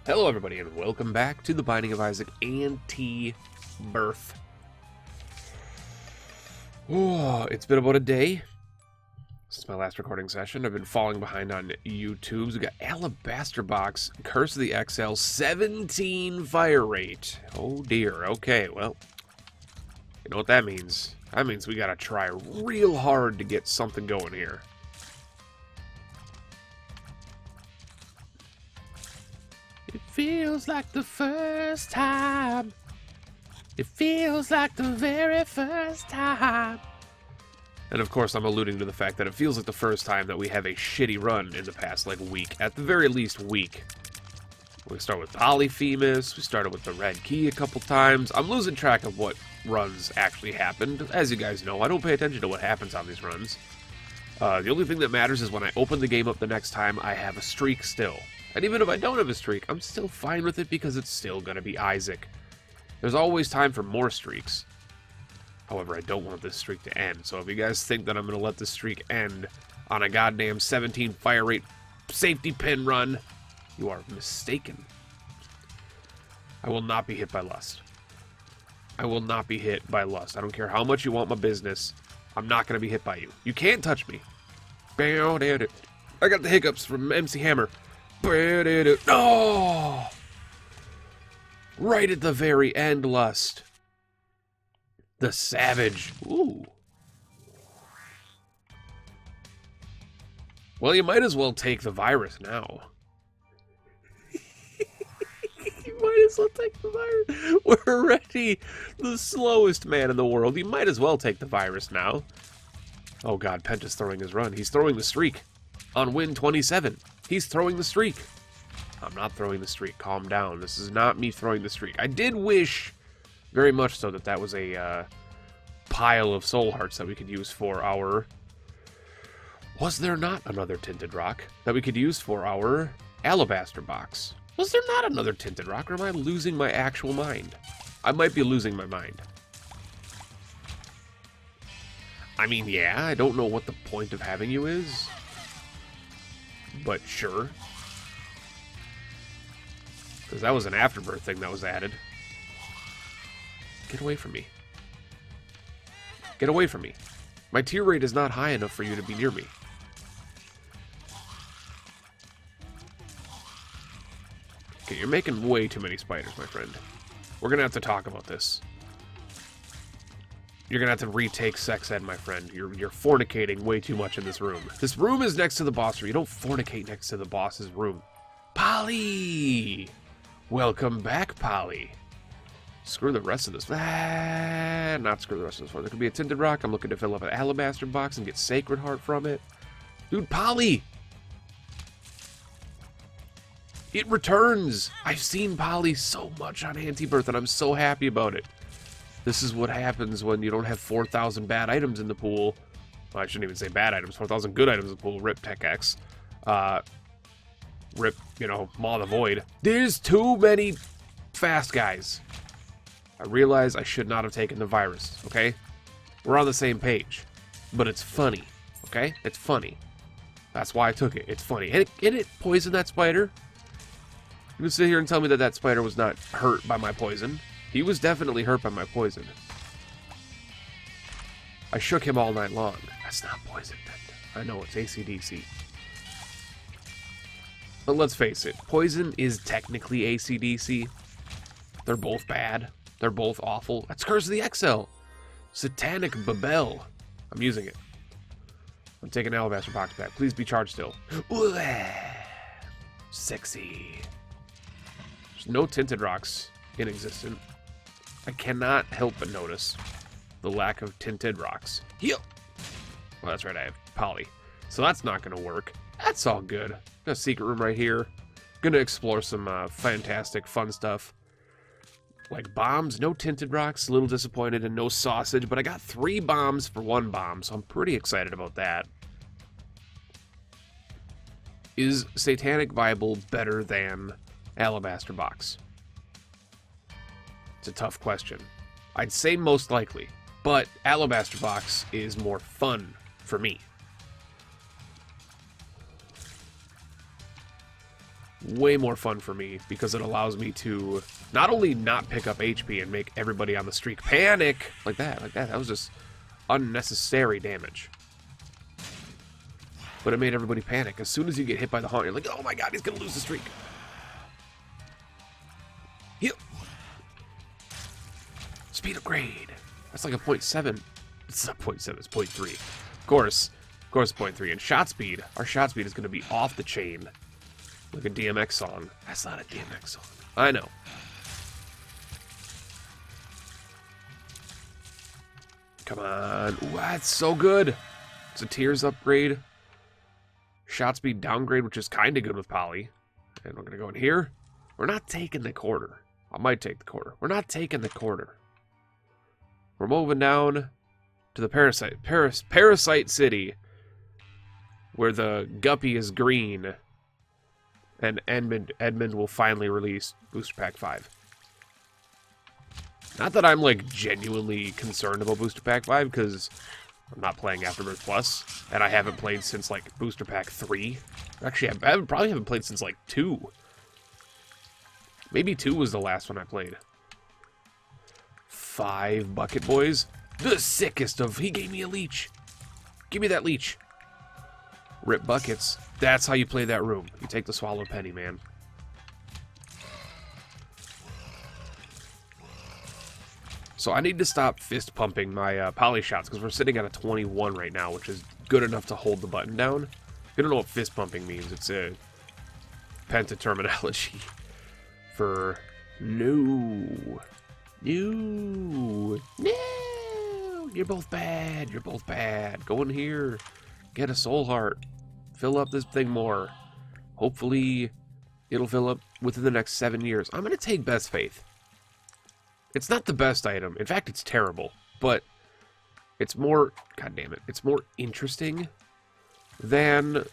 Hello everybody and welcome back to the Binding of Isaac Antibirth. Oh, it's been about a day since my last recording session. I've been falling behind on YouTube. We got Alabaster Box, Curse of the XL, 17 fire rate. Oh dear, okay, well, you know what that means. That means we gotta try real hard to get something going here. It feels like the first time. It feels like the very first time. And of course, I'm alluding to the fact that it feels like the first time that we have a shitty run in the past, like, week. At the very least, week. We start with Polyphemus. We started with the Red Key a couple times. I'm losing track of what runs actually happened. As you guys know, I don't pay attention to what happens on these runs. The only thing that matters is when I open the game up the next time, I have a streak still. And even if I don't have a streak, I'm still fine with it because it's still going to be Isaac. There's always time for more streaks. However, I don't want this streak to end. So if you guys think that I'm going to let this streak end on a goddamn 17 fire rate safety pin run, you are mistaken. I will not be hit by lust. I will not be hit by lust. I don't care how much you want my business. I'm not going to be hit by you. You can't touch me. I got the hiccups from MC Hammer. Oh! Right at the very end, Lust. The Savage. Ooh. Well, you might as well take the virus now. You might as well take the virus. We're already the slowest man in the world. You might as well take the virus now. Oh god, Penta's throwing his run. He's throwing the streak. On win 27. He's throwing the streak. I'm not throwing the streak. Calm down. This is not me throwing the streak. I did wish very much so that that was a pile of soul hearts that we could use for our... Was there not another tinted rock that we could use for our alabaster box? Was there not another tinted rock, or am I losing my actual mind? I might be losing my mind. I mean, yeah, I don't know what the point of having you is. But sure. Because that was an Afterbirth thing that was added. Get away from me. Get away from me. My tier rate is not high enough for you to be near me. Okay, you're making way too many spiders, my friend. We're gonna have to talk about this. You're gonna have to retake sex ed, my friend. You're fornicating way too much in this room. This room is next to the boss room. You don't fornicate next to the boss's room. Polly! Welcome back, Polly. Screw the rest of this. Not screw the rest of this one. There could be a tinted rock. I'm looking to fill up an alabaster box and get Sacred Heart from it. Dude, Polly! It returns! I've seen Polly so much on Antibirth, and I'm so happy about it. This is what happens when you don't have 4,000 bad items in the pool. Well, I shouldn't even say bad items. 4,000 good items in the pool. Rip Tech X. Rip, Maw the Void. There's too many fast guys. I realize I should not have taken the virus, okay? We're on the same page. But it's funny, okay? It's funny. That's why I took it. It's funny. And it poisoned that spider. You can sit here and tell me that that spider was not hurt by my poison. He was definitely hurt by my poison. I shook him all night long. That's not poison, Penta. I know, it's AC/DC. But let's face it, poison is technically AC/DC. They're both bad. They're both awful. That's Curse of the XL. Satanic Babel. I'm using it. I'm taking Alabaster Box back. Please be charged still. Ooh, sexy. There's no tinted rocks in existence. I cannot help but notice the lack of tinted rocks. Heal! Well, that's right, I have Poly. So that's not going to work. That's all good. Got a secret room right here. Gonna explore some fantastic, fun stuff. Like bombs, no tinted rocks. A little disappointed and no sausage, but I got 3 bombs for 1 bomb, so I'm pretty excited about that. Is Satanic Bible better than Alabaster Box? It's a tough question. I'd say most likely, but Alabaster Box is more fun for me. way more fun for me because it allows me to not only not pick up HP and make everybody on the streak panic like that. That was just unnecessary damage. But it made everybody panic. As soon as you get hit by the haunt, you're like, oh my god, he's gonna lose the streak. Heal. Speed upgrade. That's like a 0.7. It's not 0.7, it's 0.3. Of course, 0.3. And shot speed, our shot speed is going to be off the chain. Like a DMX song. That's not a DMX song. I know. Come on. Ooh, that's so good. It's a tears upgrade. Shot speed downgrade, which is kind of good with Poly. And we're going to go in here. We're not taking the quarter. I might take the quarter. We're not taking the quarter. We're moving down to the Parasite City, where the Guppy is green, and Edmund will finally release Booster Pack 5. Not that I'm, like, genuinely concerned about Booster Pack 5, because I'm not playing Afterbirth Plus, and I haven't played since, like, Booster Pack 3. Actually, I probably haven't played since, like, 2. Maybe 2 was the last one I played. 5 Bucket Boys. The sickest of... He gave me a leech. Give me that leech. Rip buckets. That's how you play that room. You take the Swallow Penny, man. So I need to stop fist pumping my poly shots, because we're sitting at a 21 right now, which is good enough to hold the button down. If you don't know what fist pumping means, it's a penta terminology for no. No. No. You're both bad. You're both bad. Go in here. Get a soul heart. Fill up this thing more. Hopefully, it'll fill up within the next 7 years. I'm going to take Best Faith. It's not the best item. In fact, it's terrible. But it's more... God damn it. It's more interesting than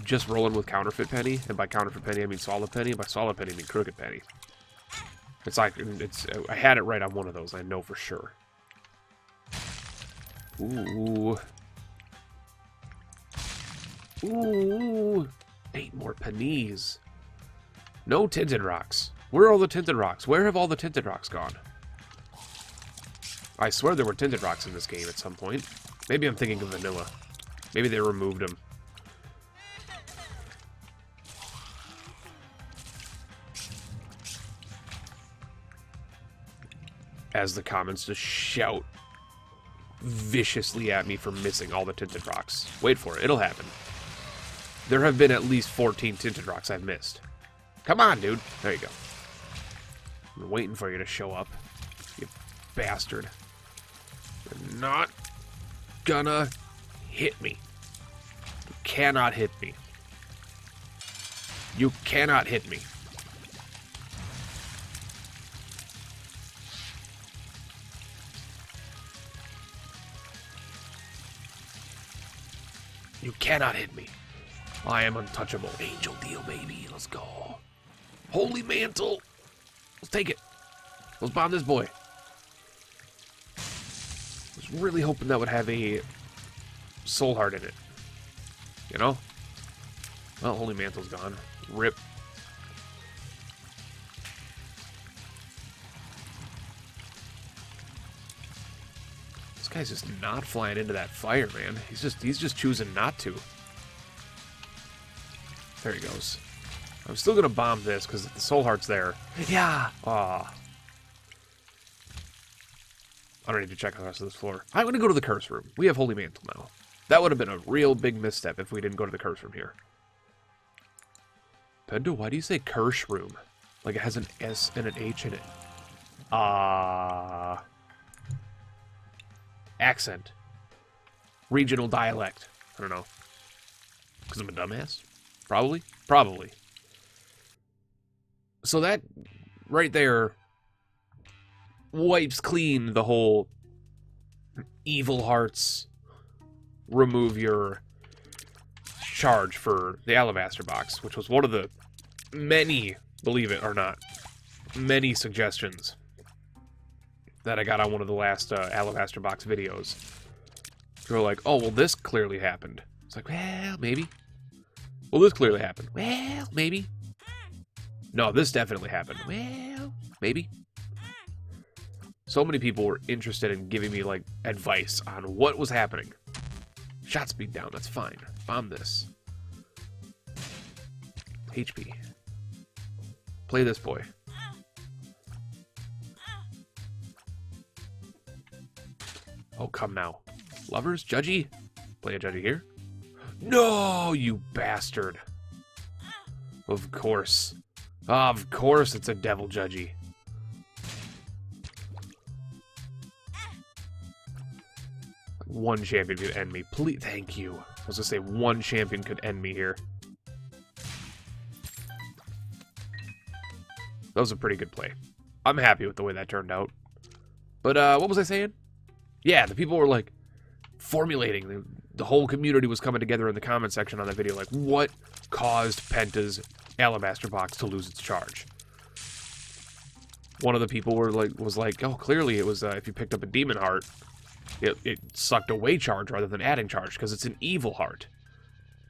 just rolling with Counterfeit Penny. And by Counterfeit Penny, I mean Swallow Penny. And by Swallow Penny, I mean Crooked Penny. It's like... I had it right on one of those. I know for sure. Ooh. Ooh. 8 more pennies. No Tinted Rocks. Where are all the Tinted Rocks? Where have all the Tinted Rocks gone? I swear there were Tinted Rocks in this game at some point. Maybe I'm thinking of Vanilla. Maybe they removed them. As the comments just shout viciously at me for missing all the Tinted Rocks. Wait for it. It'll happen. There have been at least 14 Tinted Rocks I've missed. Come on, dude. There you go. I'm waiting for you to show up, you bastard. You're not gonna hit me. You cannot hit me. You cannot hit me. You cannot hit me. I am untouchable. Angel deal, baby. Let's go. Holy Mantle. Let's take it. Let's bomb this boy. I was really hoping that would have a soul heart in it. You know? Well, Holy Mantle's gone. Rip. This guy's just not flying into that fire, man. He's just choosing not to. There he goes. I'm still gonna bomb this because the soul heart's there. Yeah. Aw. I don't need to check the rest of this floor. I'm gonna go to the curse room. We have Holy Mantle now. That would have been a real big misstep if we didn't go to the curse room here. Pendo, why do you say curse room? Like it has an S and an H in it. Accent. Regional dialect. I don't know. Because I'm a dumbass? Probably? Probably. So that right there wipes clean the whole evil hearts remove your charge for the Alabaster box, which was one of the many, believe it or not, many suggestions that I got on one of the last Alabaster box videos. They were like, oh, well, this clearly happened. It's like, well, maybe. Well, this clearly happened. Well, maybe. No, this definitely happened. Well, maybe. So many people were interested in giving me, like, advice on what was happening. Shot speed down, that's fine. Bomb this. HP. Play this boy. Oh, come now. Lovers? Judgy? Play a Judgy here. No, you bastard. Of course. Of course it's a Devil Judgy. One champion could end me. Please, thank you. I was gonna say one champion could end me here. That was a pretty good play. I'm happy with the way that turned out. But, what was I saying? Yeah, the people were, like, formulating. The whole community was coming together in the comment section on that video. Like, what caused Penta's Alabaster Box to lose its charge? One of the people was like, oh, clearly it was, if you picked up a Demon Heart, it sucked away charge rather than adding charge, because it's an evil heart.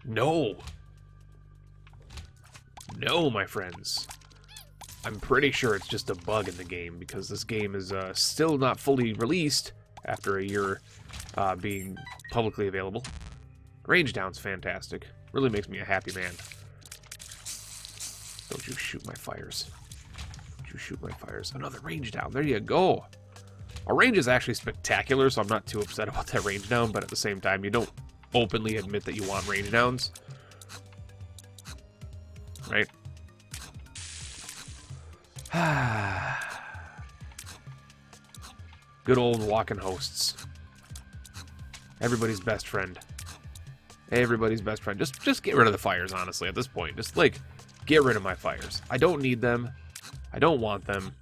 No. No, my friends. I'm pretty sure it's just a bug in the game, because this game is still not fully released after a year being publicly available. Range down's fantastic. Really makes me a happy man. Don't you shoot my fires. Don't you shoot my fires. Another range down. There you go. Our range is actually spectacular, so I'm not too upset about that range down, but at the same time, you don't openly admit that you want range downs. Right? Good old walking hosts. Everybody's best friend. Everybody's best friend. Just get rid of the fires, honestly, at this point. Just, like, get rid of my fires. I don't need them. I don't want them.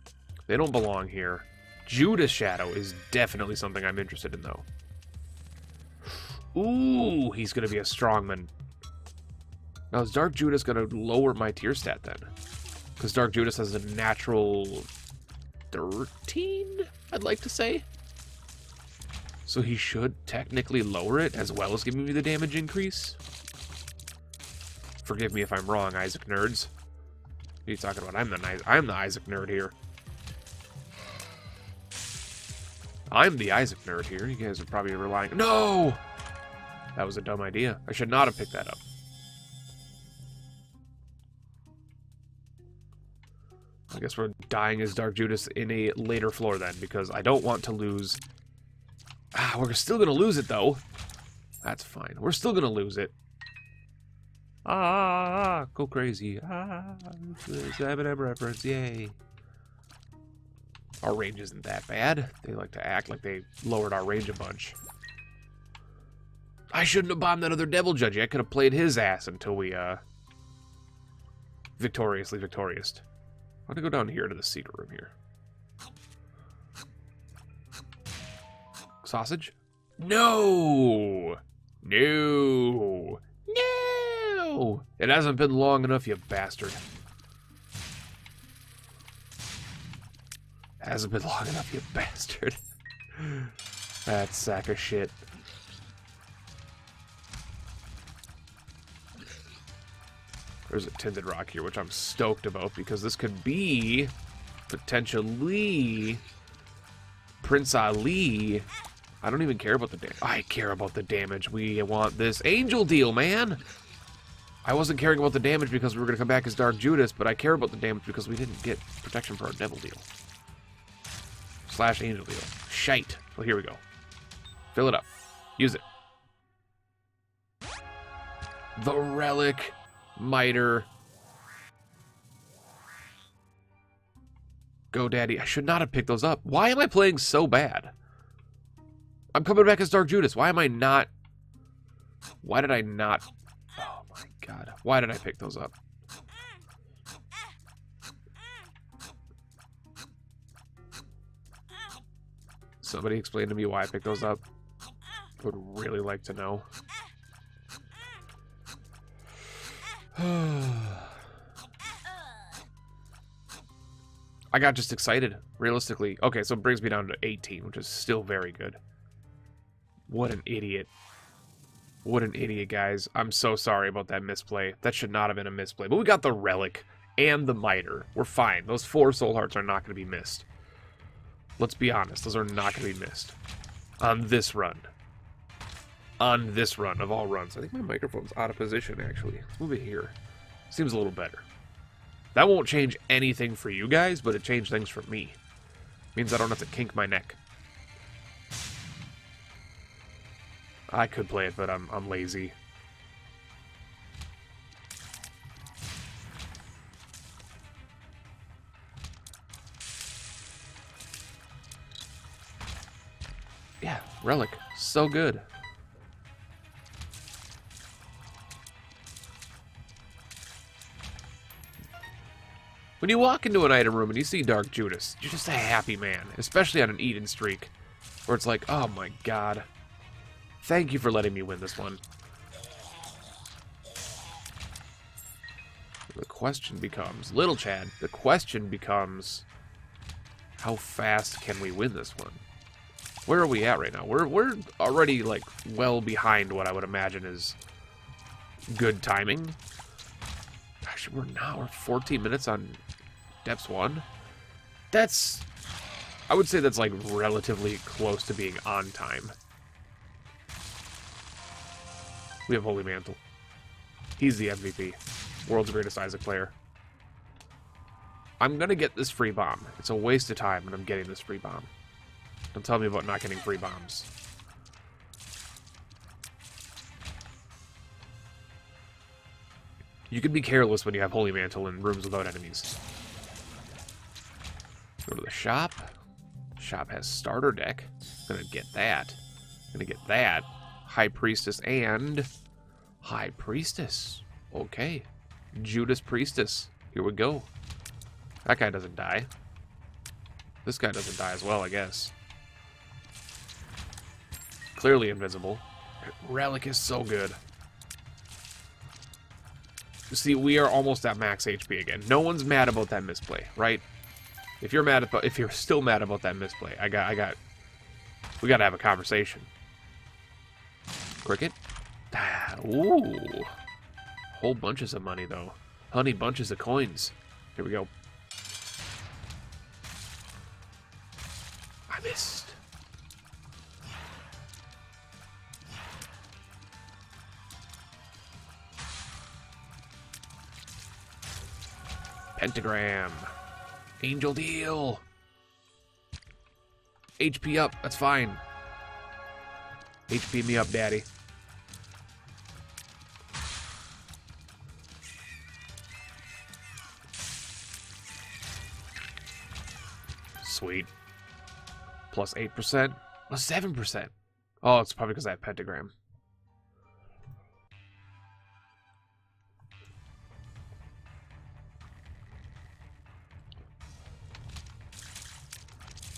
They don't belong here. Judas Shadow is definitely something I'm interested in, though. Ooh, he's going to be a strongman. Now, is Dark Judas going to lower my tier stat, then? Because Dark Judas has a natural 13, I'd like to say. So he should technically lower it, as well as giving me the damage increase. Forgive me if I'm wrong, Isaac nerds. What are you talking about? I'm the Isaac nerd here. I'm the Isaac nerd here. You guys are probably relying... No! That was a dumb idea. I should not have picked that up. I guess we're dying as Dark Judas in a later floor then, because I don't want to lose... we're still going to lose it, though. That's fine. We're still going to lose it. Go crazy. It's an Eminem reference, yay. Our range isn't that bad. They like to act like they lowered our range a bunch. I shouldn't have bombed that other Devil Judgy. I could have played his ass until we, victoriously victorious. I'm gonna go down here to the secret room here. Sausage? No! No! No! It hasn't been long enough, you bastard. Hasn't been long enough, you bastard. That sack of shit. There's a tinted rock here, which I'm stoked about, because this could be potentially Prince Ali. I don't even care about the damage. I care about the damage. We want this angel deal, man. I wasn't caring about the damage because we were going to come back as Dark Judas, but I care about the damage because we didn't get protection for our devil deal. / angel deal. Shite. Well, here we go. Fill it up. Use it. The relic. Miter. Go, Daddy. I should not have picked those up. Why am I playing so bad? I'm coming back as Dark Judas. Why am I not... Why did I not... Oh, my God. Why did I pick those up? Somebody explain to me why I picked those up. I would really like to know. I got just excited, realistically. Okay, so it brings me down to 18, which is still very good. What an idiot. What an idiot, guys. I'm so sorry about that misplay. That should not have been a misplay. But we got the relic. and the miter. We're fine. Those 4 soul hearts are not going to be missed. Let's be honest. Those are not going to be missed. On this run. On this run of all runs. I think my microphone's out of position, actually. Let's move it here. Seems a little better. That won't change anything for you guys, but it changed things for me. Means I don't have to kink my neck. I could play it, but I'm lazy. Yeah, relic. So good. When you walk into an item room and you see Dark Judas, you're just a happy man, especially on an eat-in streak, where it's like, oh my god, thank you for letting me win this one. The question becomes, little Chad, the question becomes, how fast can we win this one? Where are we at right now? We're already, like, well behind what I would imagine is good timing. Actually, we're 14 minutes on Depths 1. That's, I would say that's, like, relatively close to being on time. We have Holy Mantle. He's the MVP. World's greatest Isaac player. I'm gonna get this free bomb. It's a waste of time, and I'm getting this free bomb. Don't tell me about not getting free bombs. You can be careless when you have Holy Mantle in rooms without enemies. Go to the shop. Shop has starter deck. Gonna get that. Gonna get that. High Priestess and High Priestess. Okay. Judas Priestess. Here we go. That guy doesn't die. This guy doesn't die as well, I guess. Clearly invisible. Relic is so good. See, we are almost at max HP again. No one's mad about that misplay, right? If you're mad about, if you're still mad about that misplay, we gotta have a conversation. Cricket. Ooh, whole bunches of money though. Honey bunches of coins. Here we go. I missed. Pentagram. Angel deal. HP up. That's fine. HP me up, daddy. Sweet. Plus 8%. Plus 7%. Oh, it's probably because I have pentagram.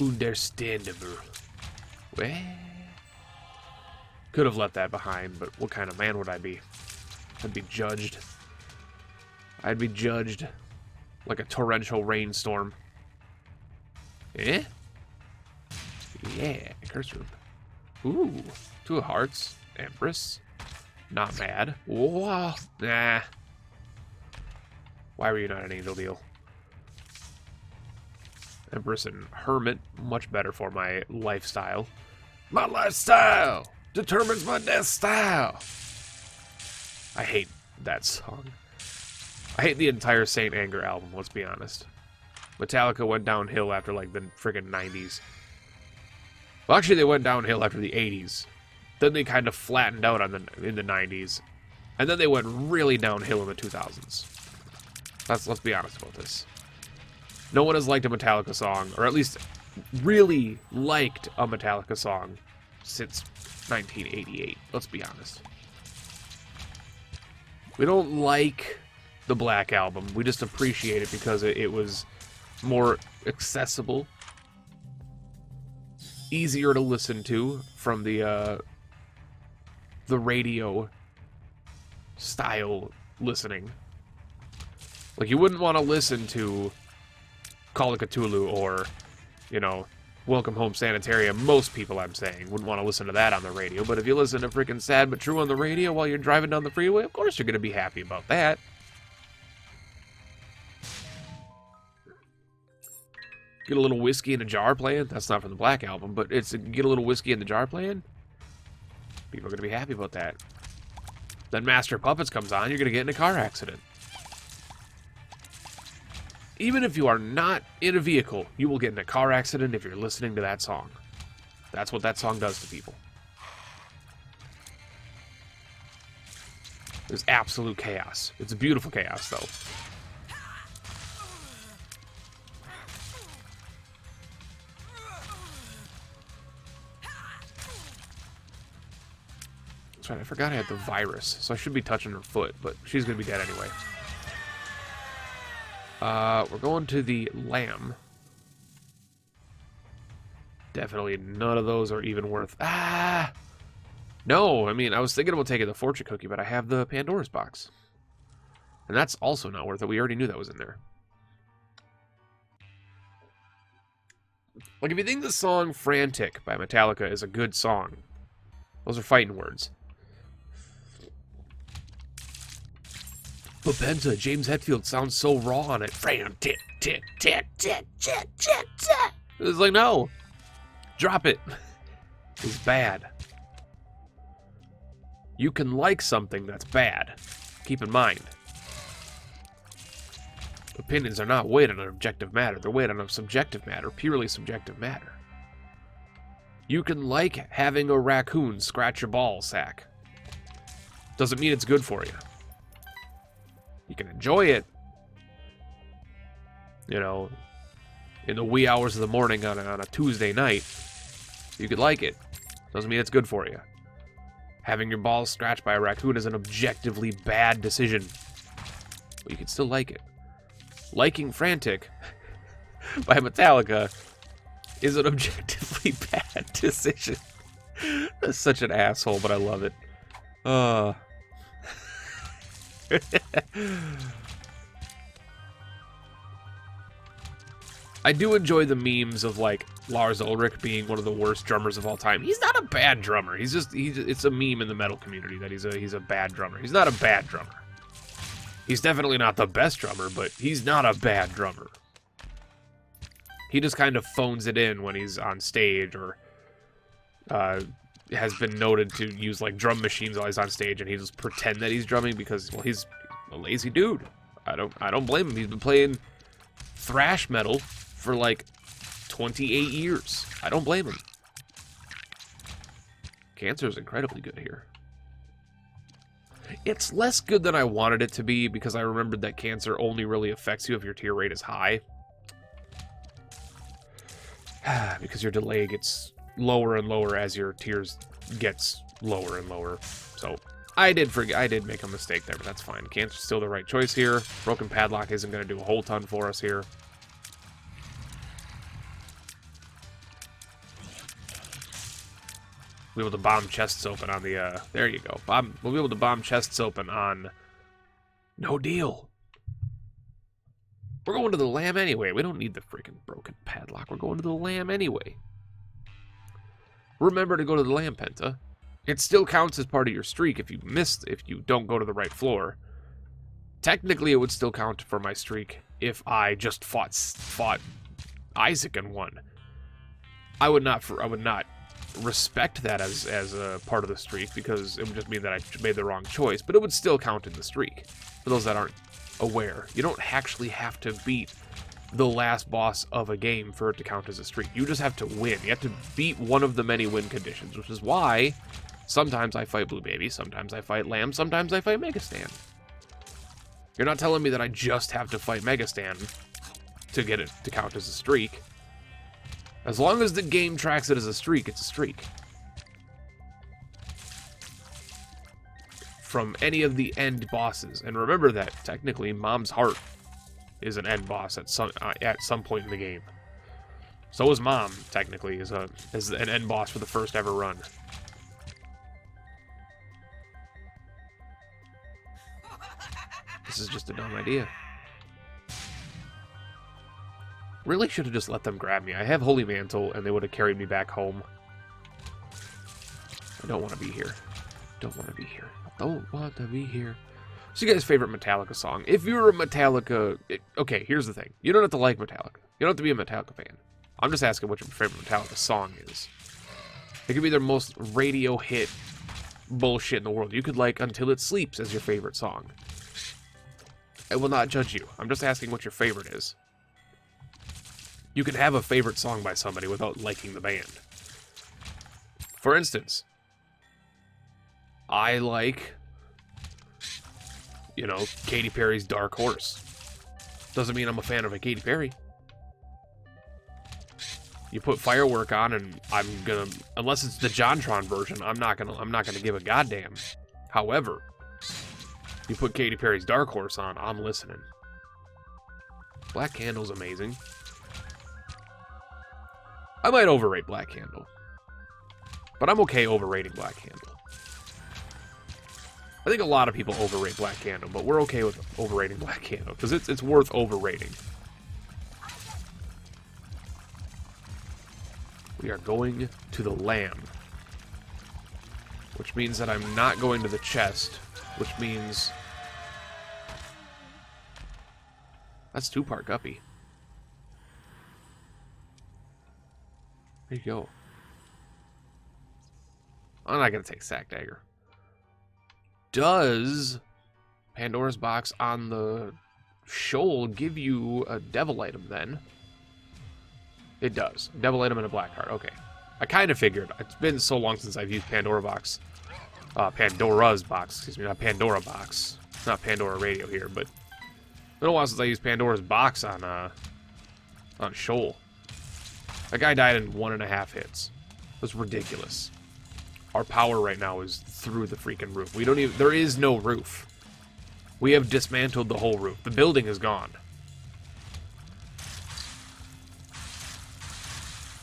Understandable. Well, could have left that behind, but what kind of man would I be? I'd be judged. I'd be judged like a torrential rainstorm. Eh? Yeah, curse room. Ooh, 2 of hearts. Empress. Not mad. Whoa. Nah. Why were you not an angel deal? Empress and Hermit, much better for my lifestyle. My lifestyle determines my death style. I hate that song. I hate the entire Saint Anger album, let's be honest. Metallica went downhill after, like, the friggin' 90s. Well, actually, they went downhill after the 80s. Then they kind of flattened out in the 90s. And then they went really downhill in the 2000s. Let's be honest about this. No one has liked a Metallica song, or at least really liked a Metallica song since 1988. Let's be honest. We don't like the Black Album. We just appreciate it because it was more accessible, easier to listen to from the radio style listening. Like, you wouldn't want to listen to Call of Cthulhu or, you know, Welcome Home Sanitarium. Most people, I'm saying, wouldn't want to listen to that on the radio. But if you listen to freaking Sad But True on the radio while you're driving down the freeway, of course you're going to be happy about that. Get a little whiskey in a jar playing. That's not from the Black Album, but it's get a little whiskey in the jar playing. People are going to be happy about that. Then Master of Puppets comes on, you're going to get in a car accident. Even if you are not in a vehicle, you will get in a car accident if you're listening to that song. That's what that song does to people. There's absolute chaos. It's a beautiful chaos, though. That's right, I forgot I had the virus, so I should be touching her foot, but she's going to be dead anyway. We're going to the lamb. Definitely none of those are even worth... Ah! No, I mean, I was thinking about taking the fortune cookie, but I have the Pandora's box. And that's also not worth it. We already knew that was in there. Like, if you think the song Frantic by Metallica is a good song, those are fighting words. But Penta, James Hetfield sounds so raw on it. Frantic, tick, tick, tick, tick, tick, tick. It's like, no. Drop it. It's bad. You can like something that's bad. Keep in mind. Opinions are not weighed on an objective matter. They're weighed on a subjective matter, purely subjective matter. You can like having a raccoon scratch your ball sack. Doesn't mean it's good for you. You can enjoy it, you know, in the wee hours of the morning on a Tuesday night. You could like it. Doesn't mean it's good for you. Having your balls scratched by a raccoon is an objectively bad decision. But you can still like it. Liking Frantic by Metallica is an objectively bad decision. That's such an asshole, but I love it. I do enjoy the memes of, like, Lars Ulrich being one of the worst drummers of all time. He's not a bad drummer. It's a meme in the metal community that he's a bad drummer. He's not a bad drummer. He's definitely not the best drummer, but he's not a bad drummer. He just kind of phones it in when he's on stage, or has been noted to use, like, drum machines while he's on stage, and he just pretend that he's drumming because, well, he's a lazy dude. I don't blame him. He's been playing thrash metal for like 28 years. I don't blame him. Cancer is incredibly good here. It's less good than I wanted it to be because I remembered that cancer only really affects you if your tear rate is high. Because your delay gets lower and lower as your tears gets lower and lower. So I did make a mistake there, but that's fine. Cancer's still the right choice here. Broken Padlock isn't going to do a whole ton for us here. We'll be able to bomb chests open on the, there you go. We'll be able to bomb chests open on No Deal. We're going to the lamb anyway. We don't need the freaking Broken Padlock. We're going to the lamb anyway. Remember to go to the lamb, Penta. It still counts as part of your streak if you don't go to the right floor. Technically, it would still count for my streak if I just fought Isaac and won. I would not respect that as a part of the streak because it would just mean that I made the wrong choice, but it would still count in the streak. For those that aren't aware, you don't actually have to beat the last boss of a game for it to count as a streak. You just have to win. You have to beat one of the many win conditions, which is why sometimes I fight Blue Baby, sometimes I fight Lamb, sometimes I fight Megastan. You're not telling me that I just have to fight Megastan to get it to count as a streak. As long as the game tracks it as a streak, it's a streak. From any of the end bosses. And remember that, technically, Mom's Heart is an end boss at some point in the game. So is Mom, technically, as an end boss for the first ever run. This is just a dumb idea. Really should have just let them grab me. I have Holy Mantle, and they would have carried me back home. I don't want to be here. Don't want to be here. Don't want to be here. So you guys' favorite Metallica song. If you're a Metallica... Okay, here's the thing. You don't have to like Metallica. You don't have to be a Metallica fan. I'm just asking what your favorite Metallica song is. It could be their most radio hit bullshit in the world. You could like Until It Sleeps as your favorite song. I will not judge you. I'm just asking what your favorite is. You can have a favorite song by somebody without liking the band. For instance, I like, you know, Katy Perry's Dark Horse. Doesn't mean I'm a fan of a Katy Perry. You put Firework on and I'm gonna, unless it's the JonTron version, I'm not gonna give a goddamn. However, you put Katy Perry's Dark Horse on, I'm listening. Black Candle's amazing. I might overrate Black Candle, but I'm okay overrating Black Candle. I think a lot of people overrate Black Candle, but we're okay with overrating Black Candle because it's worth overrating. We are going to the Lamb, which means that I'm not going to the chest, which means that's 2-part Guppy. There you go. I'm not going to take Sack Dagger. Does Pandora's Box on the Shoal give you a devil item then? It does. Devil item and a black card. Okay. I kind of figured. It's been so long since I've used Pandora's Box. Pandora's Box. Excuse me, not Pandora Box. It's not Pandora Radio here, but it's been a while since I used Pandora's Box on Shoal. That guy died in 1.5 hits. It was ridiculous. Our power right now is through the freaking roof. We don't even... There is no roof. We have dismantled the whole roof. The building is gone.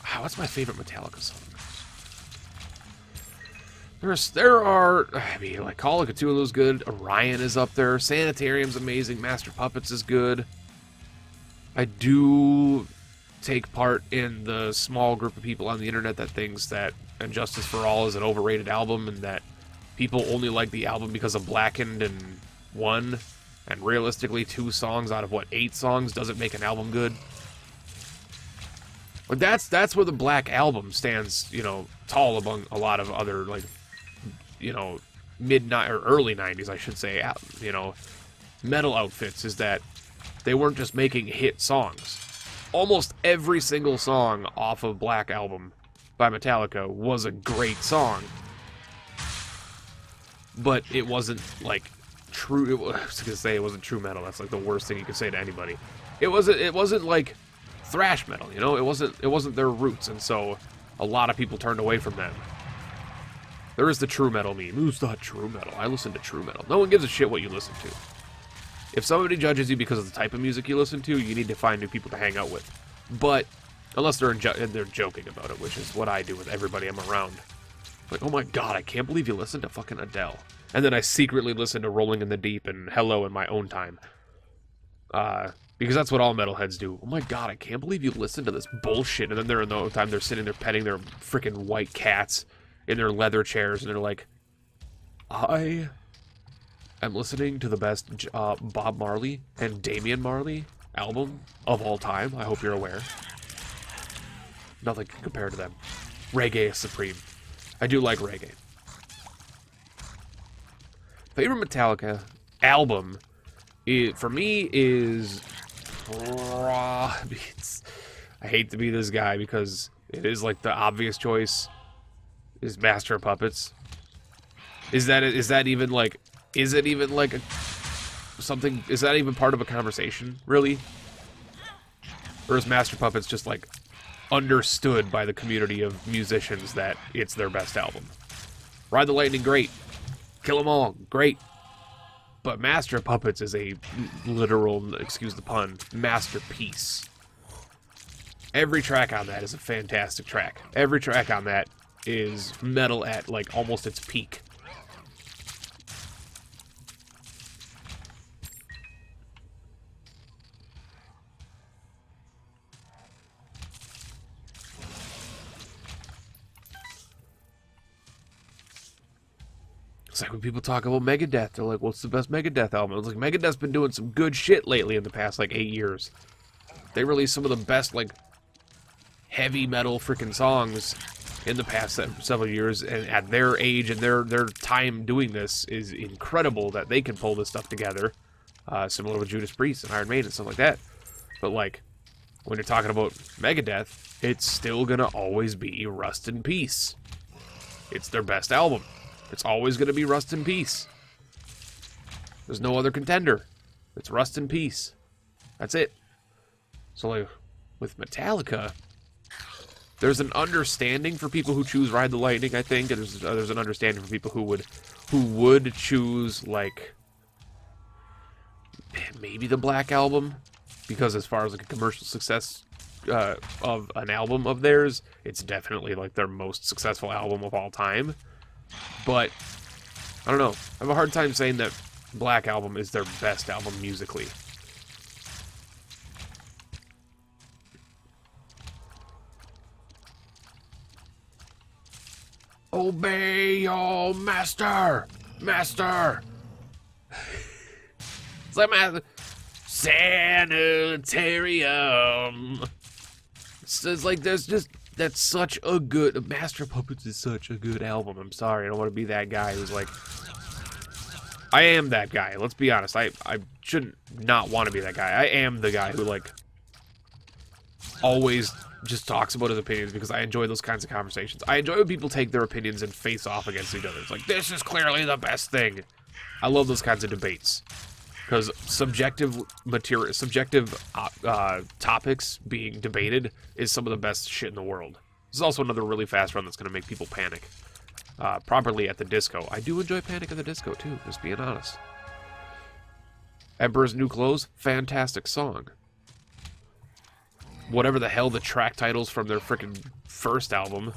Wow, what's my favorite Metallica song? There are... I mean, like, Call of Cthulhu is good. Orion is up there. Sanitarium's amazing. Master Puppets is good. I do take part in the small group of people on the internet that thinks that And Justice for All is an overrated album and that people only like the album because of Blackened and One, and realistically 2 songs out of, what, 8 songs doesn't make an album good. But that's where the Black Album stands, you know, tall among a lot of other, like, you know, or early 90s, I should say, you know, metal outfits, is that they weren't just making hit songs. Almost every single song off of Black Album by Metallica was a great song. But it wasn't, like, true... I was gonna say it wasn't true metal. That's, like, the worst thing you could say to anybody. It wasn't like, thrash metal, you know? It wasn't their roots, and so a lot of people turned away from them. There is the true metal meme. It's not true metal. I listen to true metal. No one gives a shit what you listen to. If somebody judges you because of the type of music you listen to, you need to find new people to hang out with. But, unless they're joking about it, which is what I do with everybody I'm around. Like, oh my god, I can't believe you listen to fucking Adele. And then I secretly listen to Rolling in the Deep and Hello in my own time. Because that's what all metalheads do. Oh my god, I can't believe you listen to this bullshit. And then they're in the own time, they're sitting there petting their freaking white cats in their leather chairs, and they're like, I am listening to the best Bob Marley and Damian Marley album of all time. I hope you're aware. Nothing can compare to them. Reggae is supreme. I do like reggae. Favorite Metallica album, for me, is... I hate to be this guy because it is like the obvious choice is Master of Puppets. Is that even like... Is it even like something... Is that even part of a conversation, really? Or is Master Puppets just like understood by the community of musicians that it's their best album? Ride the Lightning, great. Kill 'Em All, great. But Master of Puppets is a literal, excuse the pun, masterpiece. Every track on that is a fantastic track. Every track on that is metal at like almost its peak. It's like when people talk about Megadeth, they're like, what's the best Megadeth album? It's like, Megadeth's been doing some good shit lately in the past, like, 8 years. They released some of the best, like, heavy metal freaking songs in the past several years, and at their age and their time doing this is incredible that they can pull this stuff together. Similar with Judas Priest and Iron Maiden and stuff like that. But, like, when you're talking about Megadeth, it's still gonna always be Rust in Peace. It's their best album. It's always gonna be Rust in Peace. There's no other contender. It's Rust in Peace. That's it. So, like, with Metallica, there's an understanding for people who choose Ride the Lightning, I think, and there's an understanding for people who would choose, like, maybe the Black Album, because as far as, like, a commercial success of an album of theirs, it's definitely, like, their most successful album of all time. But I don't know. I have a hard time saying that Black Album is their best album musically. Obey your master! Master! It's like my sanitarium. It's like there's just, that's such a good, Master of Puppets is such a good album. I'm sorry, I don't want to be that guy who's like, I am that guy. Let's be honest. I shouldn't not want to be that guy. I am the guy who, like, always just talks about his opinions because I enjoy those kinds of conversations. I enjoy when people take their opinions and face off against each other. It's like, this is clearly the best thing. I love those kinds of debates because subjective material, topics being debated is some of the best shit in the world. This is also another really fast run that's going to make people panic. Properly at the Disco. I do enjoy Panic at the Disco too, just being honest. Emperor's New Clothes, fantastic song. Whatever the hell the track titles from their freaking first album,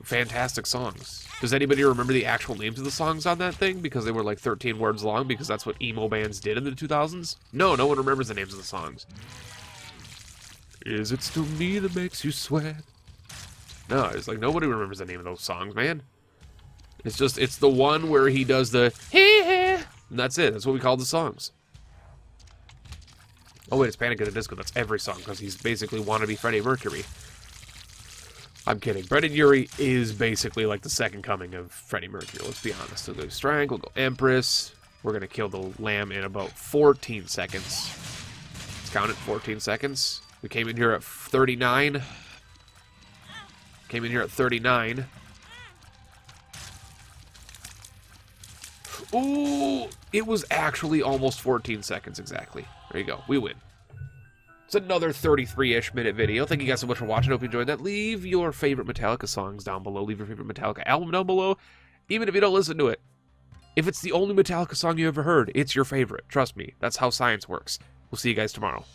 fantastic songs. Does anybody remember the actual names of the songs on that thing? Because they were like 13 words long, because that's what emo bands did in the 2000s? No one remembers the names of the songs. Is it still me that makes you sweat? No, it's like nobody remembers the name of those songs, man. It's just, it's the one where he does the hee, and that's it. That's what we call the songs. Oh wait, it's Panic at the Disco. That's every song, because he's basically wannabe Freddie Mercury. I'm kidding. Brendan Urie is basically like the second coming of Freddie Mercury, let's be honest. So we'll go Strangle, we'll go Empress. We're going to kill the lamb in about 14 seconds. Let's count it, 14 seconds. We came in here at 39. Came in here at 39. Ooh, it was actually almost 14 seconds exactly. There you go. We win. It's another 33-ish minute video. Thank you guys so much for watching. Hope you enjoyed that. Leave your favorite Metallica songs down below. Leave your favorite Metallica album down below. Even if you don't listen to it. If it's the only Metallica song you ever heard, it's your favorite. Trust me. That's how science works. We'll see you guys tomorrow.